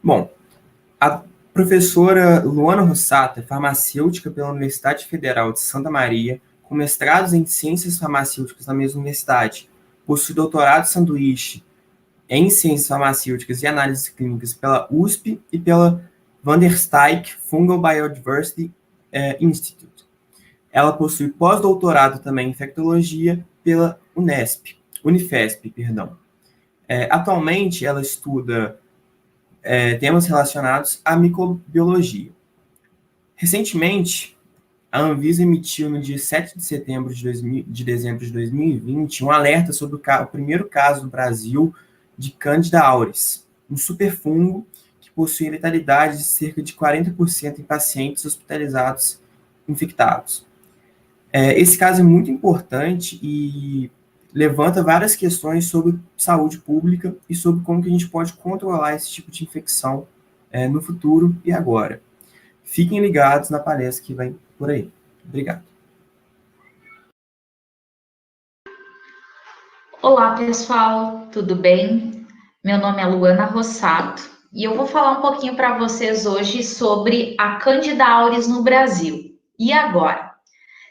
Bom, a professora Luana Rossato é farmacêutica pela Universidade Federal de Santa Maria, com mestrados em ciências farmacêuticas na mesma universidade. Possui doutorado sanduíche em ciências farmacêuticas e análises clínicas pela USP e pela Van der Stuyck Fungal Biodiversity Institute. Ela possui pós-doutorado também em infectologia pela Unifesp. Atualmente, ela estuda temas relacionados à microbiologia. Recentemente, a Anvisa emitiu, no dia 7 de dezembro de 2020, um alerta sobre o primeiro caso no Brasil de Candida auris, um superfungo que possui letalidade de cerca de 40% em pacientes hospitalizados infectados. Esse caso é muito importante e levanta várias questões sobre saúde pública e sobre como que a gente pode controlar esse tipo de infecção no futuro e agora. Fiquem ligados na palestra que vem por aí. Obrigado. Olá, pessoal, tudo bem? Meu nome é Luana Rossato e eu vou falar um pouquinho para vocês hoje sobre a Candida auris no Brasil. E agora?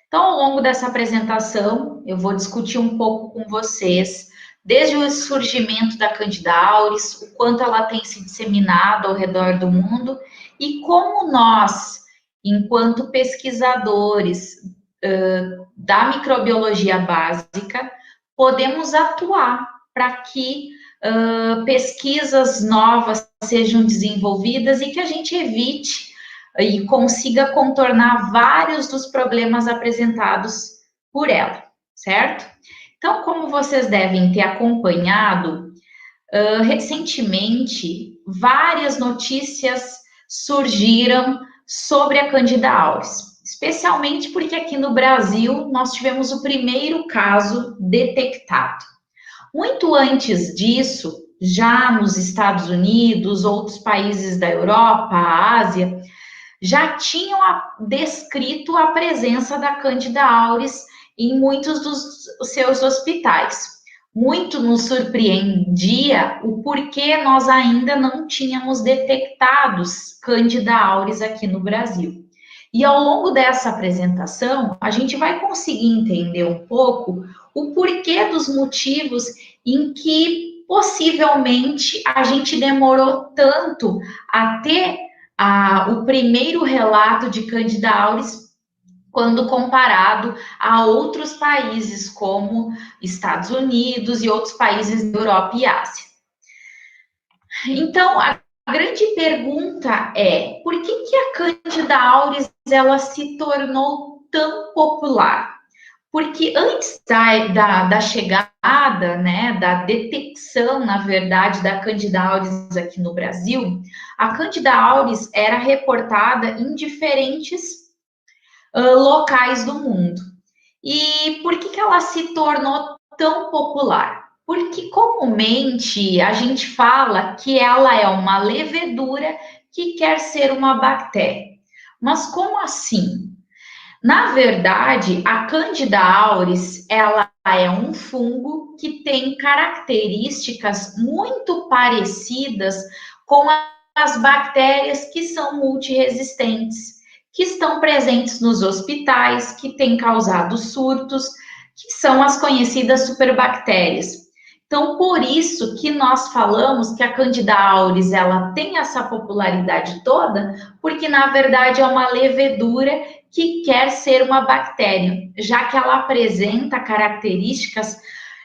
Então, ao longo dessa apresentação, eu vou discutir um pouco com vocês, desde o surgimento da Candida auris, o quanto ela tem se disseminado ao redor do mundo e como nós, enquanto pesquisadores da microbiologia básica, podemos atuar para que pesquisas novas sejam desenvolvidas e que a gente evite e consiga contornar vários dos problemas apresentados por ela, certo? Então, como vocês devem ter acompanhado, recentemente, várias notícias surgiram sobre a Candida auris, especialmente porque aqui no Brasil nós tivemos o primeiro caso detectado. Muito antes disso, já nos Estados Unidos, outros países da Europa, a Ásia, já tinham descrito a presença da Candida auris em muitos dos seus hospitais. Muito nos surpreendia o porquê nós ainda não tínhamos detectados Candida auris aqui no Brasil. E ao longo dessa apresentação, a gente vai conseguir entender um pouco o porquê dos motivos em que possivelmente a gente demorou tanto a ter o primeiro relato de Candida auris quando comparado a outros países como Estados Unidos e outros países da Europa e Ásia. Então, a grande pergunta é, por que a Candida auris ela se tornou tão popular? Porque antes da chegada, né, da detecção, na verdade, da Candida auris aqui no Brasil, a Candida auris era reportada em diferentes locais do mundo. E por que ela se tornou tão popular? Porque comumente a gente fala que ela é uma levedura que quer ser uma bactéria. Mas como assim? Na verdade, a Candida auris, ela é um fungo que tem características muito parecidas com as bactérias que são multiresistentes, que estão presentes nos hospitais, que têm causado surtos, que são as conhecidas superbactérias. Então, por isso que nós falamos que a Candida auris, ela tem essa popularidade toda, porque na verdade é uma levedura que quer ser uma bactéria, já que ela apresenta características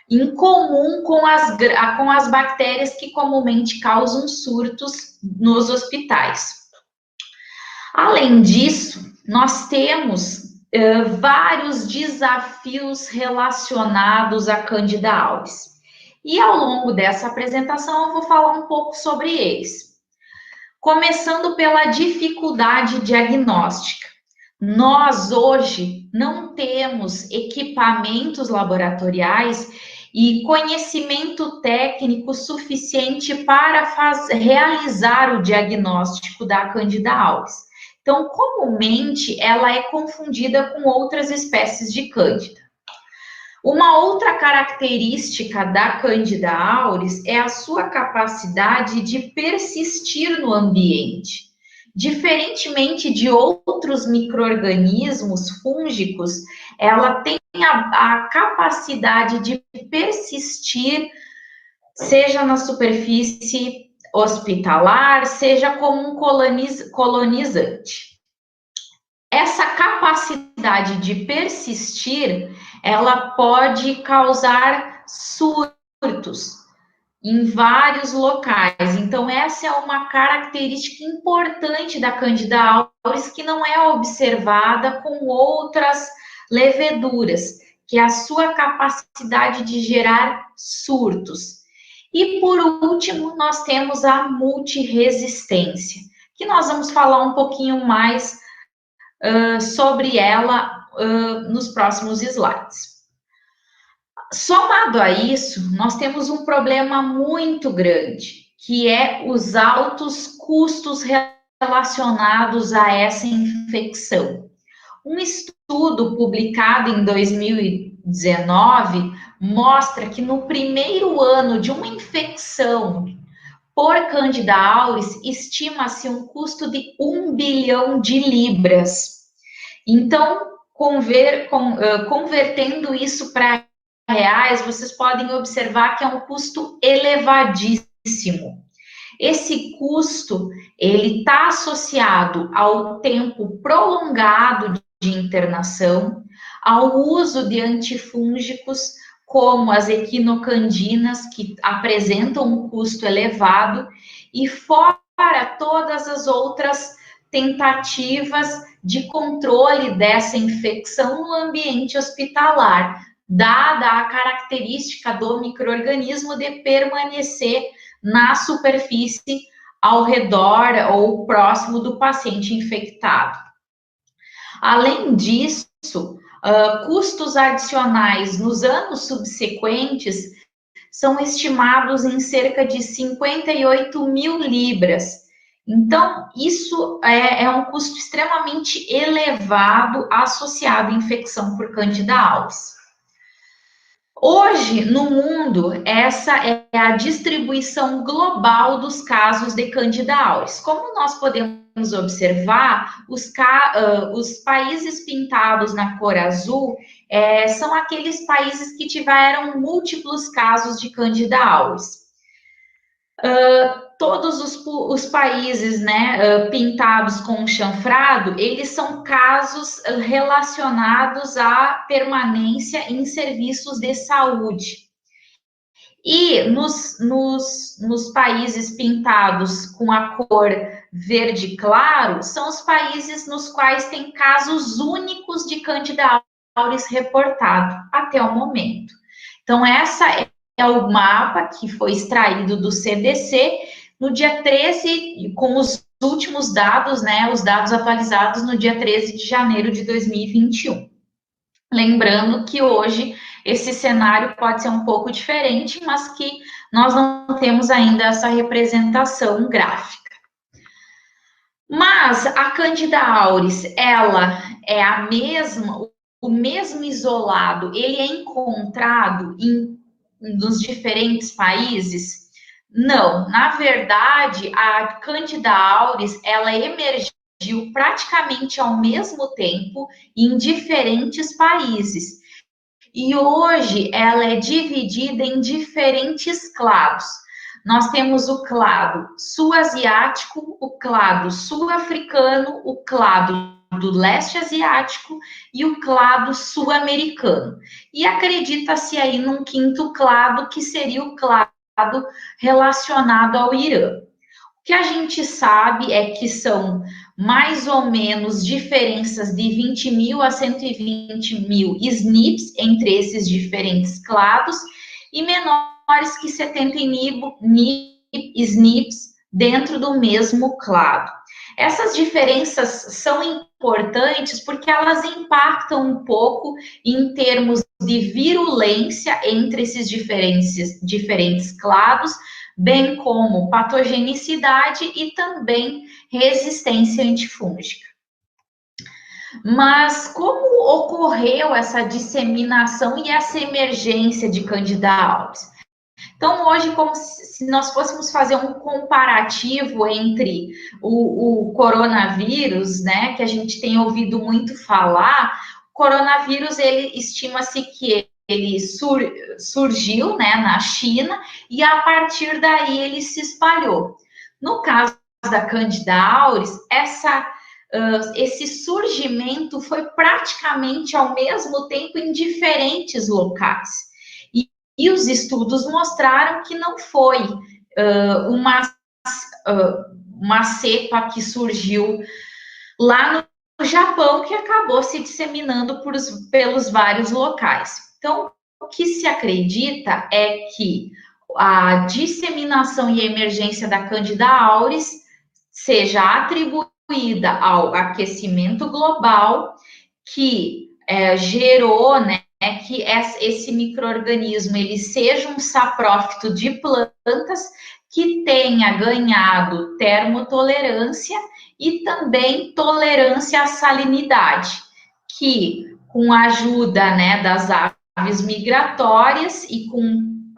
em comum com as bactérias que comumente causam surtos nos hospitais. Além disso, nós temos vários desafios relacionados à Candida auris. E ao longo dessa apresentação eu vou falar um pouco sobre eles. Começando pela dificuldade diagnóstica. Nós hoje não temos equipamentos laboratoriais e conhecimento técnico suficiente para realizar o diagnóstico da Candida auris. Então, comumente, ela é confundida com outras espécies de Cândida. Uma outra característica da Candida auris é a sua capacidade de persistir no ambiente. Diferentemente de outros micro-organismos fúngicos, ela tem a capacidade de persistir, seja na superfície hospitalar, seja como um colonizante. Essa capacidade de persistir, ela pode causar surtos em vários locais. Então, essa é uma característica importante da Candida auris que não é observada com outras leveduras, que é a sua capacidade de gerar surtos. E, por último, nós temos a multiresistência, que nós vamos falar um pouquinho mais sobre ela nos próximos slides. Somado a isso, nós temos um problema muito grande, que é os altos custos relacionados a essa infecção. Um estudo publicado em 2019 mostra que no primeiro ano de uma infecção por Candida auris, estima-se um custo de 1 bilhão de libras. Então, convertendo isso para reais, vocês podem observar que é um custo elevadíssimo. Esse custo, ele está associado ao tempo prolongado de internação, ao uso de antifúngicos, como as equinocandinas, que apresentam um custo elevado, e fora todas as outras tentativas de controle dessa infecção no ambiente hospitalar, dada a característica do micro-organismo de permanecer na superfície ao redor ou próximo do paciente infectado. Além disso, custos adicionais nos anos subsequentes são estimados em cerca de 58 mil libras. Então, isso é um custo extremamente elevado associado à infecção por Candida auris. Hoje, no mundo, essa é a distribuição global dos casos de Candida auris. Como nós podemos observar, os países pintados na cor azul são aqueles países que tiveram múltiplos casos de Candida auris. Todos os países, né, pintados com chanfrado, eles são casos relacionados à permanência em serviços de saúde. E nos países pintados com a cor verde claro, são os países nos quais tem casos únicos de Candida auris reportado até o momento. Então, essa é o mapa que foi extraído do CDC no dia 13, com os últimos dados, né, os dados atualizados no dia 13 de janeiro de 2021. Lembrando que hoje esse cenário pode ser um pouco diferente, mas que nós não temos ainda essa representação gráfica. Mas a Candida auris, ela é a mesma, o mesmo isolado, ele é encontrado nos diferentes países? Não, na verdade, a Candida auris, ela emergiu praticamente ao mesmo tempo em diferentes países. E hoje ela é dividida em diferentes clados. Nós temos o clado sul-asiático, o clado sul-africano, o clado do leste asiático e o clado sul-americano. E acredita-se aí num quinto clado, que seria o clado relacionado ao Irã. O que a gente sabe é que são mais ou menos diferenças de 20 mil a 120 mil SNPs entre esses diferentes clados e menores que 70 SNPs dentro do mesmo clado. Essas diferenças são importantes porque elas impactam um pouco em termos de virulência entre esses diferentes clados, bem como patogenicidade e também resistência antifúngica. Mas como ocorreu essa disseminação e essa emergência de Candida auris? Então, hoje, como se nós fôssemos fazer um comparativo entre o coronavírus, né, que a gente tem ouvido muito falar, o coronavírus, ele estima-se que ele surgiu, né, na China, e a partir daí ele se espalhou. No caso da Candida auris, esse surgimento foi praticamente ao mesmo tempo em diferentes locais. E os estudos mostraram que não foi uma cepa que surgiu lá no Japão que acabou se disseminando pelos vários locais. Então, o que se acredita é que a disseminação e emergência da Candida auris seja atribuída ao aquecimento global que gerou, né, que esse micro-organismo ele seja um saprófito de plantas que tenha ganhado termotolerância e também tolerância à salinidade, que com a ajuda, né, das aves migratórias e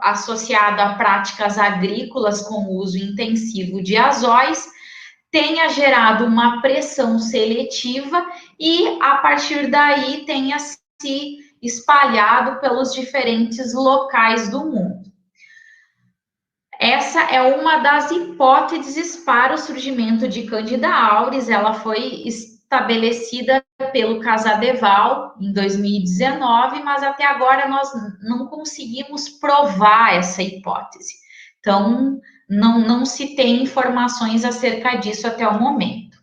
associado a práticas agrícolas com uso intensivo de azóis, tenha gerado uma pressão seletiva e, a partir daí, tenha se espalhado pelos diferentes locais do mundo. Essa é uma das hipóteses para o surgimento de Candida auris. Ela foi estabelecida pelo Casadeval em 2019, mas até agora nós não conseguimos provar essa hipótese. Então, não se tem informações acerca disso até o momento.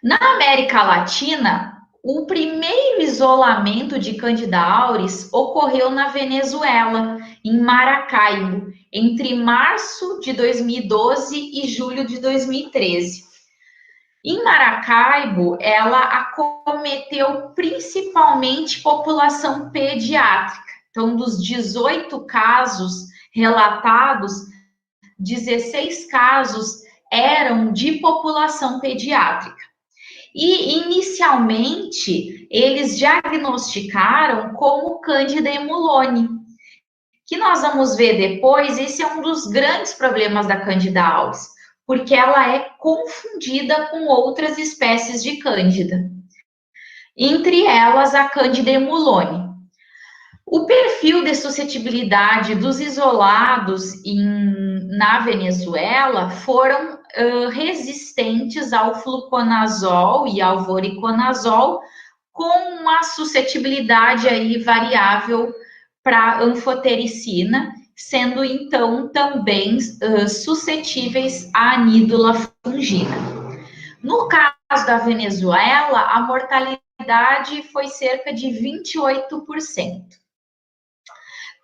Na América Latina, o primeiro isolamento de Candida auris ocorreu na Venezuela, em Maracaibo, entre março de 2012 e julho de 2013. Em Maracaibo, ela acometeu principalmente população pediátrica. Então, dos 18 casos relatados, 16 casos eram de população pediátrica. E, inicialmente, eles diagnosticaram como Candida emulone, que nós vamos ver depois, esse é um dos grandes problemas da Candida auris, porque ela é confundida com outras espécies de Cândida, entre elas a Candida emulone. O perfil de suscetibilidade dos isolados na Venezuela foram resistentes ao fluconazol e ao voriconazol, com uma suscetibilidade aí variável para anfotericina, sendo então também suscetíveis à anídula fungina. No caso da Venezuela, a mortalidade foi cerca de 28%.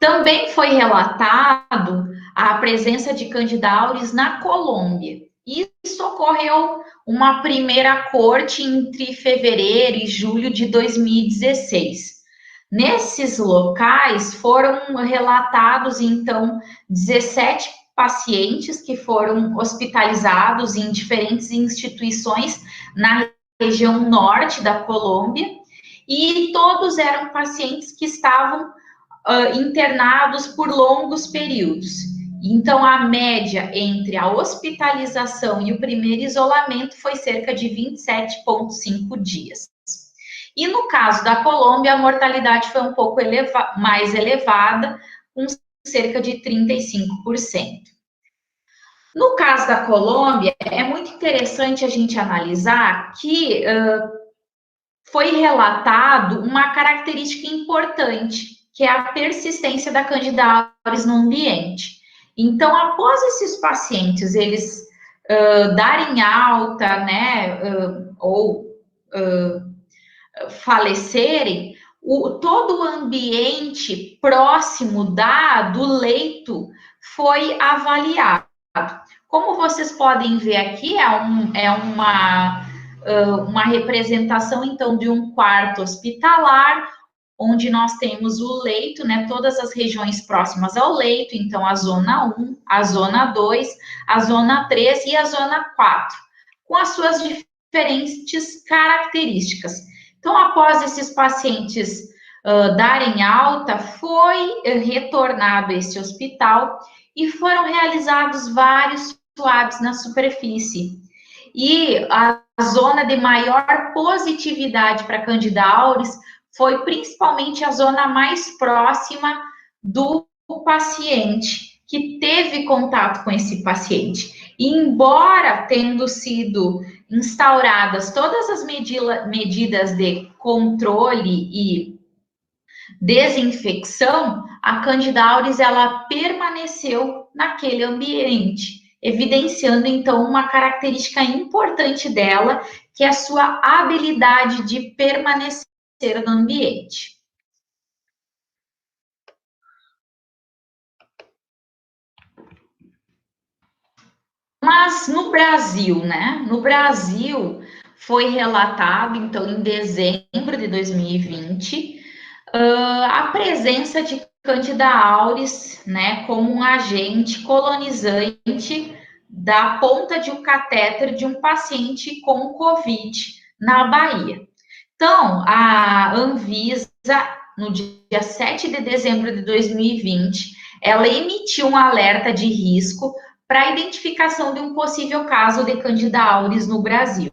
Também foi relatado a presença de Candida auris na Colômbia. Isso ocorreu uma primeira corte entre fevereiro e julho de 2016. Nesses locais foram relatados, então, 17 pacientes que foram hospitalizados em diferentes instituições na região norte da Colômbia, e todos eram pacientes que estavam internados por longos períodos. Então, a média entre a hospitalização e o primeiro isolamento foi cerca de 27,5 dias. E no caso da Colômbia, a mortalidade foi um pouco mais elevada, com cerca de 35%. No caso da Colômbia, é muito interessante a gente analisar que foi relatado uma característica importante, que é a persistência da Candida auris no ambiente. Então, após esses pacientes, eles darem alta, né, ou falecerem, todo o ambiente próximo do leito foi avaliado. Como vocês podem ver aqui, é uma representação, então, de um quarto hospitalar, onde nós temos o leito, né, todas as regiões próximas ao leito, então a zona 1, a zona 2, a zona 3 e a zona 4, com as suas diferentes características. Então, após esses pacientes darem alta, foi retornado a esse hospital e foram realizados vários swabs na superfície. E a zona de maior positividade para Candida auris foi principalmente a zona mais próxima do paciente, que teve contato com esse paciente. E embora tendo sido instauradas todas as medidas de controle e desinfecção, a Candida auris ela permaneceu naquele ambiente, evidenciando então uma característica importante dela, que é a sua habilidade de permanecer no ambiente. Mas no Brasil, né? No Brasil foi relatado, então, em dezembro de 2020, a presença de Candida auris, né, como um agente colonizante da ponta de um catéter de um paciente com Covid na Bahia. Então, a Anvisa, no dia 7 de dezembro de 2020, ela emitiu um alerta de risco para a identificação de um possível caso de Candida auris no Brasil.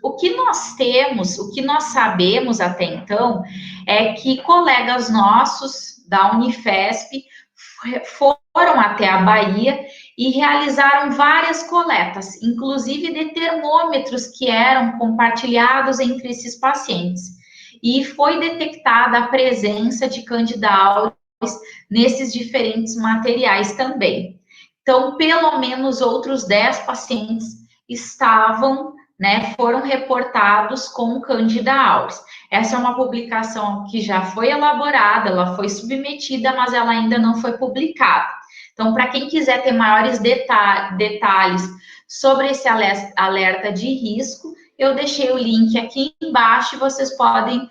O que nós temos, o que nós sabemos até então, é que colegas nossos da Unifesp foram até a Bahia e realizaram várias coletas, inclusive de termômetros que eram compartilhados entre esses pacientes. E foi detectada a presença de Candida auris nesses diferentes materiais também. Então, pelo menos outros 10 pacientes estavam, né, foram reportados com Candida auris. Essa é uma publicação que já foi elaborada, ela foi submetida, mas ela ainda não foi publicada. Então, para quem quiser ter maiores detalhes sobre esse alerta de risco, eu deixei o link aqui embaixo e vocês podem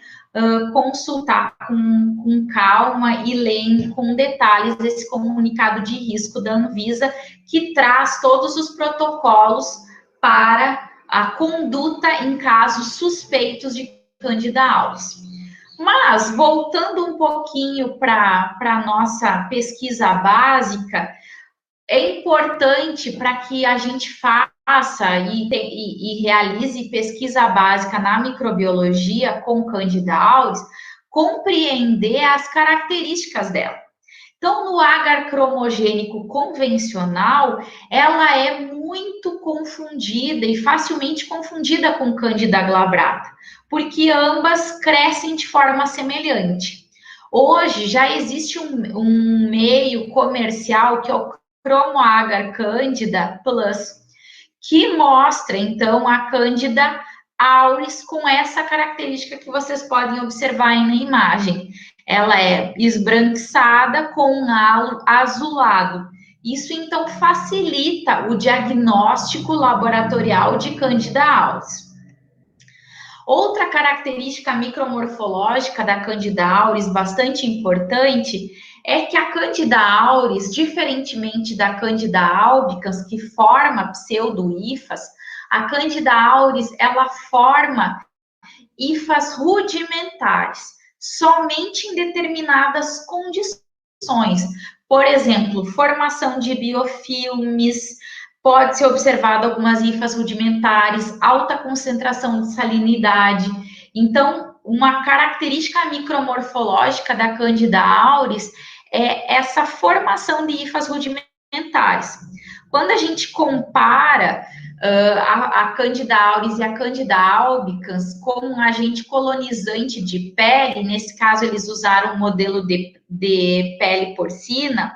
consultar com calma e ler com detalhes esse comunicado de risco da Anvisa, que traz todos os protocolos para a conduta em casos suspeitos de Candida auris. Mas, voltando um pouquinho para a nossa pesquisa básica, é importante para que a gente faça e realize pesquisa básica na microbiologia com Candida auris, compreender as características dela. Então, no agar cromogênico convencional, ela é muito confundida e facilmente confundida com Candida glabrata, porque ambas crescem de forma semelhante. Hoje, já existe um meio comercial que é o Cromo Agar Candida Plus, que mostra, então, a Candida auris com essa característica que vocês podem observar aí na imagem. Ela é esbranquiçada com um halo azulado. Isso, então, facilita o diagnóstico laboratorial de Candida auris. Outra característica micromorfológica da Candida auris bastante importante é que a Candida auris, diferentemente da Candida albicans, que forma pseudo-hifas, a Candida auris, ela forma hifas rudimentares, somente em determinadas condições. Por exemplo, formação de biofilmes, pode ser observado algumas hifas rudimentares, alta concentração de salinidade. Então, uma característica micromorfológica da Candida auris é essa formação de hifas rudimentares. Quando a gente compara a Candida auris e a Candida albicans como um agente colonizante de pele, nesse caso eles usaram um modelo de pele porcina,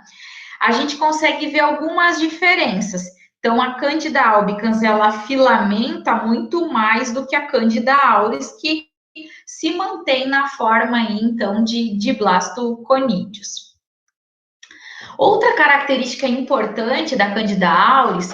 a gente consegue ver algumas diferenças. Então, a Candida albicans, ela filamenta muito mais do que a Candida auris, que se mantém na forma, aí, então, de blastoconídeos. Outra característica importante da Candida auris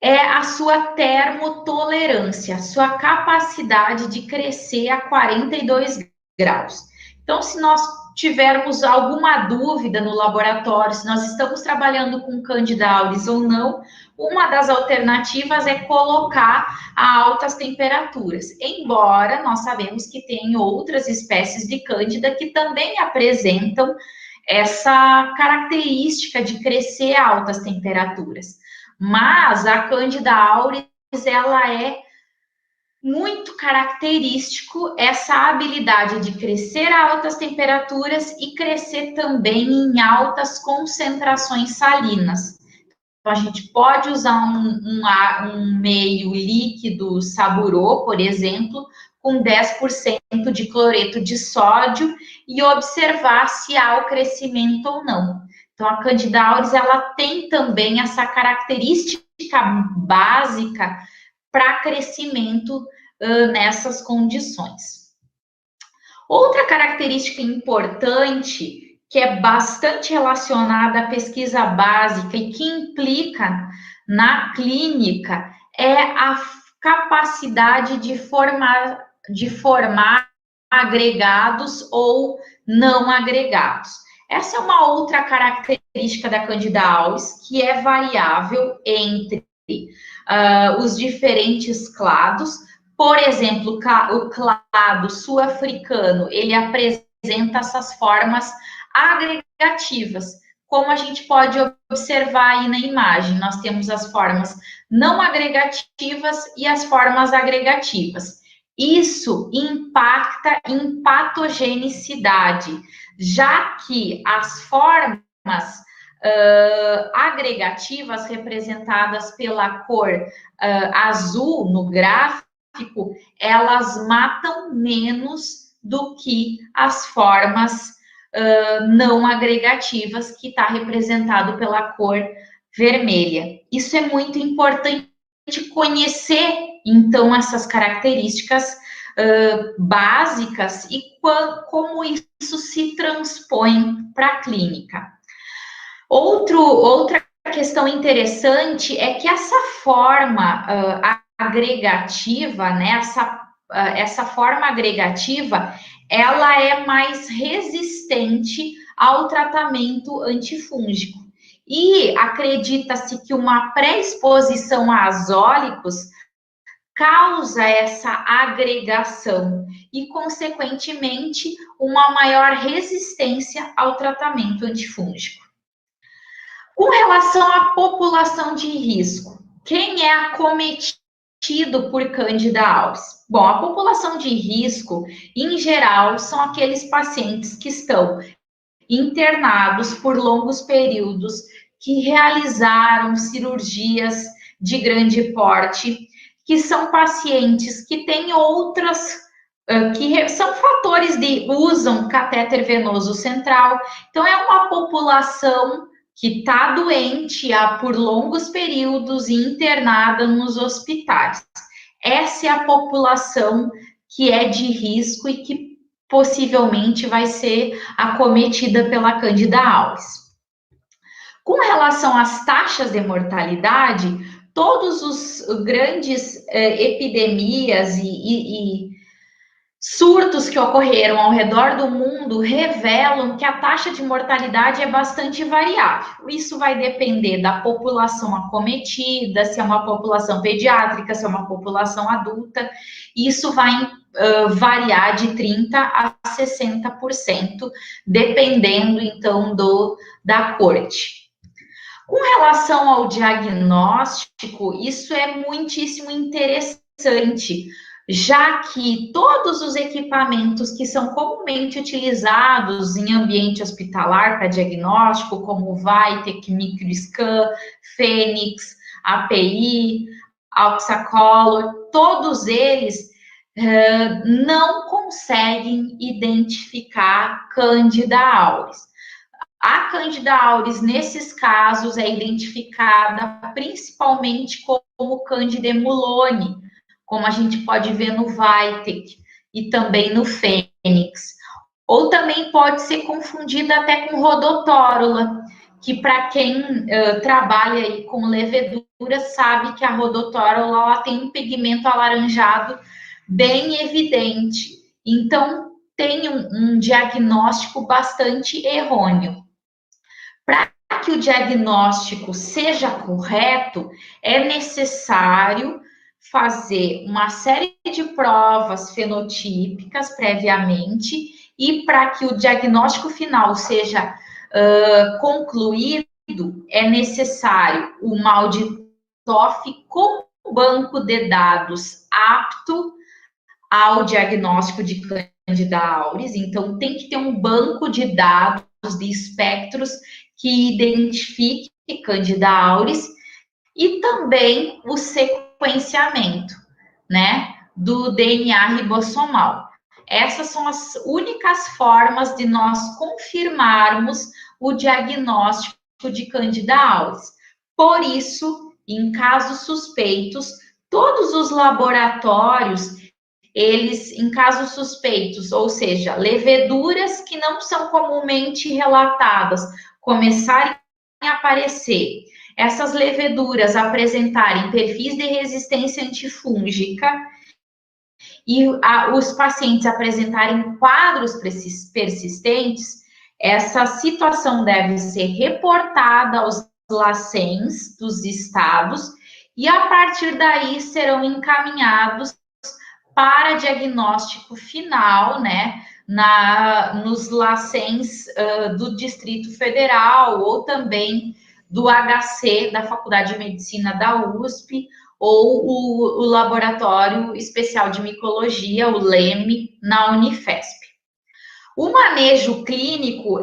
é a sua termotolerância, sua capacidade de crescer a 42 graus. Então, se nós tivermos alguma dúvida no laboratório, se nós estamos trabalhando com Candida auris ou não, uma das alternativas é colocar a altas temperaturas, embora nós sabemos que tem outras espécies de Cândida que também apresentam essa característica de crescer a altas temperaturas. Mas a Candida auris, ela é muito característico essa habilidade de crescer a altas temperaturas e crescer também em altas concentrações salinas. Então, a gente pode usar um meio líquido Saburô, por exemplo, com 10% de cloreto de sódio e observar se há o crescimento ou não. Então, a Candida auris, ela tem também essa característica básica para crescimento nessas condições. Outra característica importante, que é bastante relacionada à pesquisa básica e que implica na clínica, é a capacidade de formar agregados ou não agregados. Essa é uma outra característica da Candida auris, que é variável entre os diferentes clados. Por exemplo, o clado sul-africano, ele apresenta essas formas agregativas, como a gente pode observar aí na imagem. Nós temos as formas não agregativas e as formas agregativas. Isso impacta em patogenicidade, já que as formas agregativas, representadas pela cor azul no gráfico, elas matam menos do que as formas não agregativas, que está representado pela cor vermelha. Isso é muito importante conhecer, então, essas características básicas e como isso se transpõe para a clínica. Outra questão interessante é que essa forma agregativa, né, essa forma agregativa, ela é mais resistente ao tratamento antifúngico. E acredita-se que uma pré-exposição a azólicos causa essa agregação e, consequentemente, uma maior resistência ao tratamento antifúngico. Com relação à população de risco, quem é acometido por Candida auris? Bom, a população de risco, em geral, são aqueles pacientes que estão internados por longos períodos, que realizaram cirurgias de grande porte, que são pacientes que têm outras, que são fatores usam catéter venoso central. Então, é uma população que está doente por longos períodos e internada nos hospitais. Essa é a população que é de risco e que possivelmente vai ser acometida pela Candida auris. Com relação às taxas de mortalidade, todos os grandes epidemias e surtos que ocorreram ao redor do mundo revelam que a taxa de mortalidade é bastante variável. Isso vai depender da população acometida, se é uma população pediátrica, se é uma população adulta. Isso vai variar de 30% a 60%, dependendo, então, da corte. Com relação ao diagnóstico, isso é muitíssimo interessante, já que todos os equipamentos que são comumente utilizados em ambiente hospitalar para diagnóstico, como o Vitek, Microscan, Fênix, API, Auxacolor, todos eles não conseguem identificar Candida auris. A Candida auris, nesses casos, é identificada principalmente como Candida emulone, como a gente pode ver no Vitek e também no Fênix. Ou também pode ser confundida até com Rhodotórula, que para quem trabalha aí com levedura sabe que a Rhodotórula tem um pigmento alaranjado bem evidente. Então, tem um diagnóstico bastante errôneo. Para que o diagnóstico seja correto, é necessário fazer uma série de provas fenotípicas previamente, e para que o diagnóstico final seja concluído, é necessário uma auditof com um banco de dados apto ao diagnóstico de Candida auris. Então, tem que ter um banco de dados de espectros que identifique Candida auris, e também o sequenciamento, né, do DNA ribossomal. Essas são as únicas formas de nós confirmarmos o diagnóstico de Candida auris. Por isso, em casos suspeitos, todos os laboratórios, eles, em casos suspeitos, ou seja, leveduras que não são comumente relatadas, começarem a aparecer, essas leveduras apresentarem perfis de resistência antifúngica e os pacientes apresentarem quadros persistentes, essa situação deve ser reportada aos LACENs dos estados, e a partir daí serão encaminhados para diagnóstico final, né, nos LACENs do Distrito Federal, ou também do HC, da Faculdade de Medicina da USP, ou o Laboratório Especial de Micologia, o LEME, na Unifesp. O manejo clínico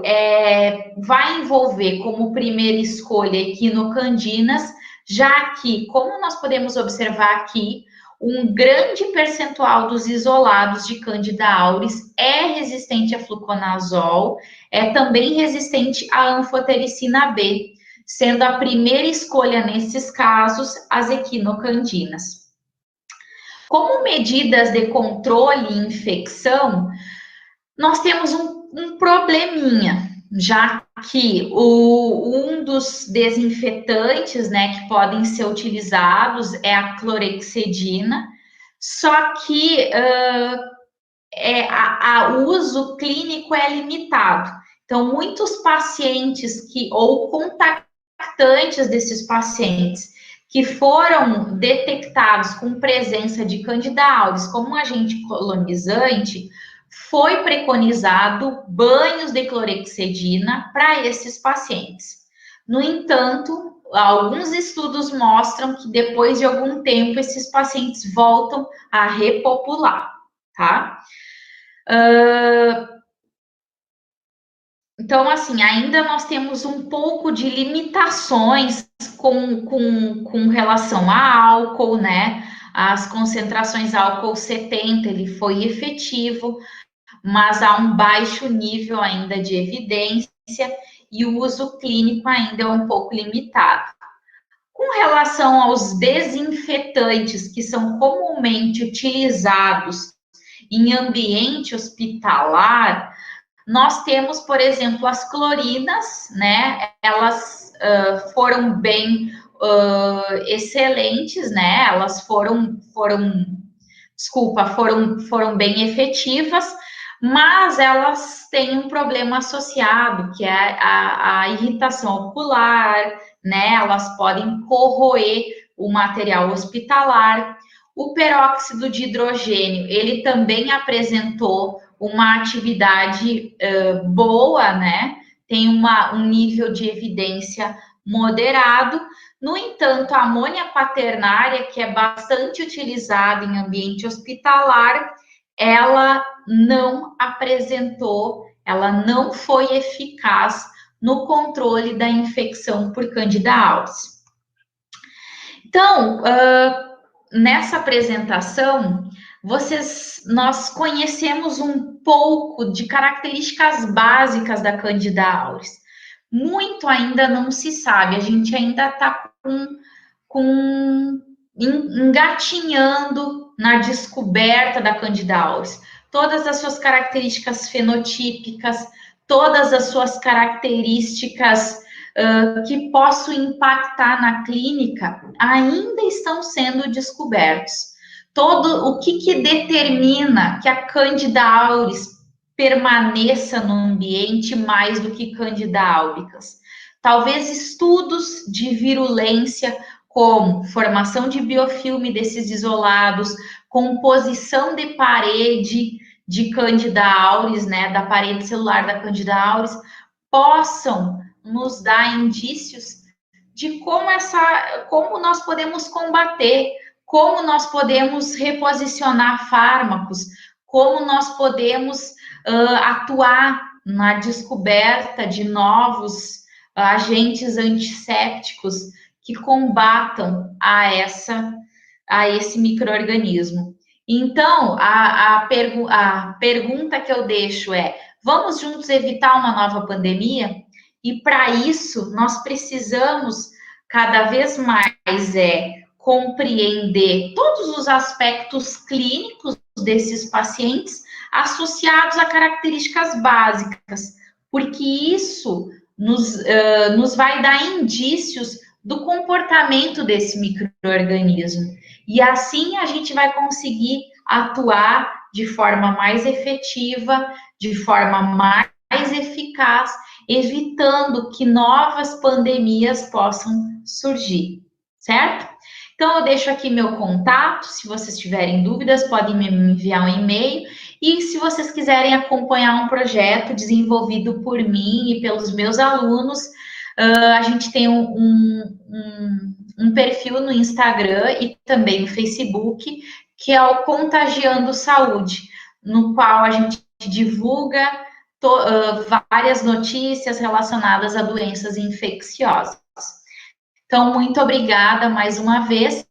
vai envolver como primeira escolha equinocandinas, já que, como nós podemos observar aqui, um grande percentual dos isolados de Candida auris é resistente a fluconazol, é também resistente à anfotericina B, sendo a primeira escolha nesses casos as equinocandinas. Como medidas de controle e infecção, nós temos um probleminha, já que um dos desinfetantes, né, que podem ser utilizados é a clorexidina, só que o uso clínico é limitado. Então, muitos pacientes ou contactantes desses pacientes que foram detectados com presença de Candida auris como um agente colonizante, foi preconizado banhos de clorexidina para esses pacientes. No entanto, alguns estudos mostram que depois de algum tempo esses pacientes voltam a repopular, tá? Então, assim, ainda nós temos um pouco de limitações com relação a álcool, né? As concentrações álcool 70, ele foi efetivo, mas há um baixo nível ainda de evidência e o uso clínico ainda é um pouco limitado. Com relação aos desinfetantes que são comumente utilizados em ambiente hospitalar, nós temos, por exemplo, as clorinas, né? Elas foram bem excelentes, né? Elas foram bem efetivas, mas elas têm um problema associado, que é a irritação ocular, né? Elas podem corroer o material hospitalar. O peróxido de hidrogênio, ele também apresentou uma atividade boa, né? Tem um nível de evidência moderado. No entanto, a amônia quaternária, que é bastante utilizada em ambiente hospitalar, ela não foi eficaz no controle da infecção por Candida auris. Então, nessa apresentação, nós conhecemos um pouco de características básicas da Candida auris. Muito ainda não se sabe, a gente ainda está engatinhando na descoberta da Candida auris. Todas as suas características fenotípicas, todas as suas características que possam impactar na clínica ainda estão sendo descobertos. O que determina que a Candida auris permaneça no ambiente mais do que Candida albicans. Talvez estudos de virulência, como formação de biofilme desses isolados, composição de parede de Candida auris, né, da parede celular da Candida auris, possam nos dar indícios de como nós podemos combater, como nós podemos reposicionar fármacos, como nós podemos atuar na descoberta de novos agentes antissépticos que combatam a esse micro-organismo. Então, a pergunta que eu deixo é: vamos juntos evitar uma nova pandemia? E para isso, nós precisamos cada vez mais compreender todos os aspectos clínicos desses pacientes associados a características básicas, porque isso nos vai dar indícios do comportamento desse micro-organismo. E assim a gente vai conseguir atuar de forma mais efetiva, de forma mais eficaz, evitando que novas pandemias possam surgir, certo? Então, eu deixo aqui meu contato. Se vocês tiverem dúvidas, podem me enviar um e-mail. E se vocês quiserem acompanhar um projeto desenvolvido por mim e pelos meus alunos, a gente tem um perfil no Instagram e também no Facebook, que é o Contagiando Saúde, no qual a gente divulga várias notícias relacionadas a doenças infecciosas. Então, muito obrigada mais uma vez